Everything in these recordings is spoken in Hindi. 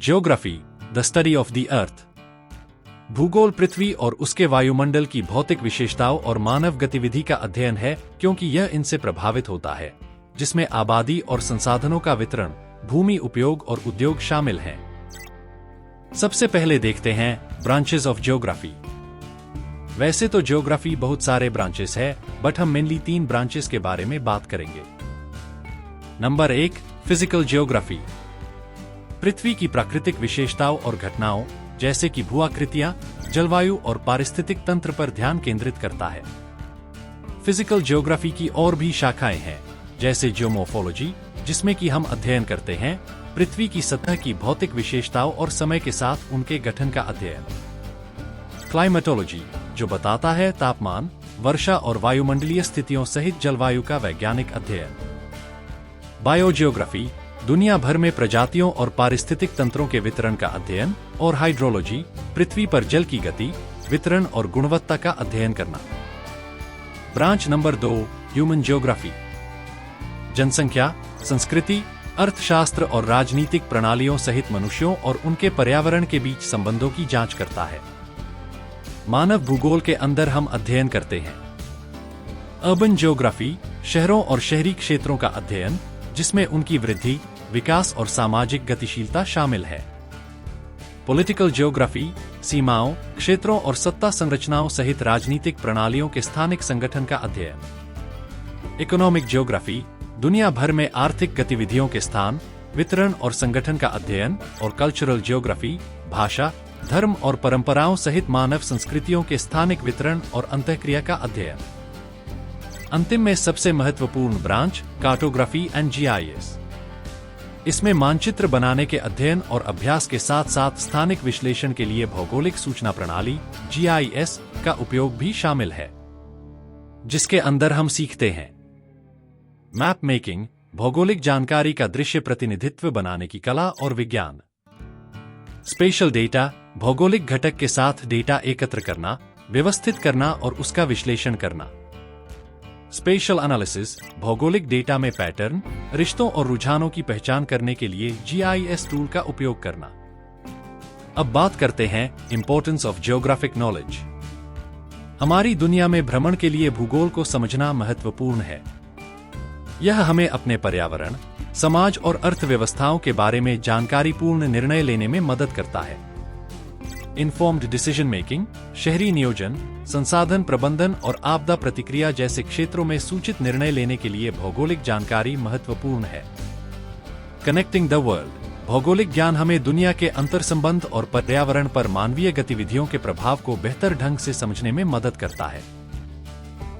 Geography, the study of the earth. भूगोल पृथ्वी और उसके वायुमंडल की भौतिक विशेषताओं और मानव गतिविधि का अध्ययन है, क्योंकि यह इनसे प्रभावित होता है, जिसमें आबादी और संसाधनों का वितरण, भूमि उपयोग और उद्योग शामिल हैं। सबसे पहले देखते हैं ब्रांचेस ऑफ ज्योग्राफी। वैसे तो ज्योग्राफी बहुत सारे ब्रांचेस है, बट हम मेनली 3 ब्रांचेस के बारे में बात करेंगे। Number 1, physical geography. पृथ्वी की प्राकृतिक विशेषताओं और घटनाओं जैसे कि भूआकृतियां, जलवायु और पारिस्थितिक तंत्र पर ध्यान केंद्रित करता है। फिजिकल ज्योग्राफी की और भी शाखाएं हैं, जैसे जियोमॉर्फोलॉजी, जिसमें कि हम अध्ययन करते हैं पृथ्वी की सतह की भौतिक विशेषताओं और समय के साथ उनके गठन का अध्ययन। क्लाइमेटोलॉजी, जो बताता है तापमान, वर्षा और वायुमंडलीय स्थितियों सहित जलवायु का वैज्ञानिक अध्ययन। बायोजियोग्राफी, दुनिया भर में प्रजातियों और पारिस्थितिक तंत्रों के वितरण का अध्ययन। और हाइड्रोलॉजी, पृथ्वी पर जल की गति, वितरण और गुणवत्ता का अध्ययन करना। Branch number 2, human geography. जनसंख्या, संस्कृति, अर्थशास्त्र और राजनीतिक प्रणालियों सहित मनुष्यों और उनके पर्यावरण के बीच संबंधों की जांच करता है। मानव भूगोल के अंदर हम अध्ययन करते हैं अर्बन ज्योग्राफी, शहरों और शहरी क्षेत्रों का अध्ययन, जिसमें उनकी वृद्धि, विकास और सामाजिक गतिशीलता शामिल है। पॉलिटिकल ज्योग्राफी, सीमाओं, क्षेत्रों और सत्ता संरचनाओं सहित राजनीतिक प्रणालियों के स्थानिक संगठन का अध्ययन। इकोनॉमिक ज्योग्राफी, दुनिया भर में आर्थिक गतिविधियों के स्थान, वितरण और संगठन का अध्ययन। और कल्चरल ज्योग्राफी, भाषा, धर्म और परंपराओं सहित मानव संस्कृतियों के स्थानिक वितरण और अंतःक्रिया का अध्ययन। अंतिम में सबसे महत्वपूर्ण ब्रांच, कार्टोग्राफी एंड जीआईएस। इसमें मानचित्र बनाने के अध्ययन और अभ्यास के साथ साथ स्थानिक विश्लेषण के लिए भौगोलिक सूचना प्रणाली जीआईएस का उपयोग भी शामिल है, जिसके अंदर हम सीखते हैं मैप मेकिंग, भौगोलिक जानकारी का दृश्य प्रतिनिधित्व बनाने की कला और विज्ञान। स्पेशल डेटा, भौगोलिक घटक के साथ डेटा एकत्र करना, व्यवस्थित करना और उसका विश्लेषण करना। स्पेशल एनालिसिस, भौगोलिक डेटा में पैटर्न, रिश्तों और रुझानों की पहचान करने के लिए जीआईएस टूल का उपयोग करना। अब बात करते हैं इंपॉर्टेंस ऑफ जियोग्राफिक नॉलेज। हमारी दुनिया में भ्रमण के लिए भूगोल को समझना महत्वपूर्ण है। यह हमें अपने पर्यावरण, समाज और अर्थव्यवस्थाओं के बारे में जानकारीपूर्ण निर्णय लेने में मदद करता है। इन्फॉर्म्ड डिसीजन मेकिंग, शहरी नियोजन, संसाधन प्रबंधन और आपदा प्रतिक्रिया जैसे क्षेत्रों में सूचित निर्णय लेने के लिए भौगोलिक जानकारी महत्वपूर्ण है। कनेक्टिंग द वर्ल्ड, भौगोलिक ज्ञान हमें दुनिया के अंतर्संबंध और पर्यावरण पर मानवीय गतिविधियों के प्रभाव को बेहतर ढंग से समझने में मदद करता है।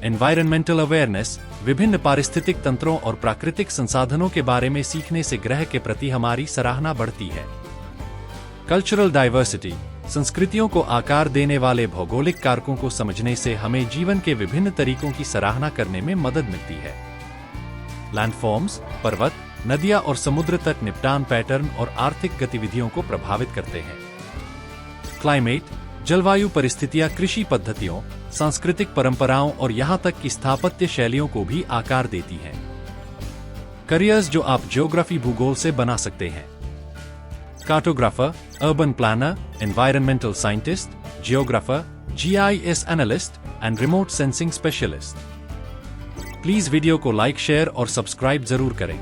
एनवायरमेंटल अवेयरनेस, विभिन्न पारिस्थितिक तंत्रों और प्राकृतिक संसाधनों के बारे में सीखने से ग्रह के प्रति हमारी सराहना बढ़ती है। कल्चरल डाइवर्सिटी, संस्कृतियों को आकार देने वाले भौगोलिक कारकों को समझने से हमें जीवन के विभिन्न तरीकों की सराहना करने में मदद मिलती है। लैंडफॉर्म्स, पर्वत, नदियां और समुद्र तट निपटान पैटर्न और आर्थिक गतिविधियों को प्रभावित करते हैं। क्लाइमेट, जलवायु परिस्थितियां कृषि पद्धतियों, सांस्कृतिक परंपराओं और यहां तक कि स्थापत्य शैलियों को भी आकार देती हैं। करियर्स जो आप ज्योग्राफी भूगोल से बना सकते हैं: cartographer, urban planner, environmental scientist, geographer, GIS analyst and remote sensing specialist. Please video को लाइक, शेयर और सब्सक्राइब जरूर करें।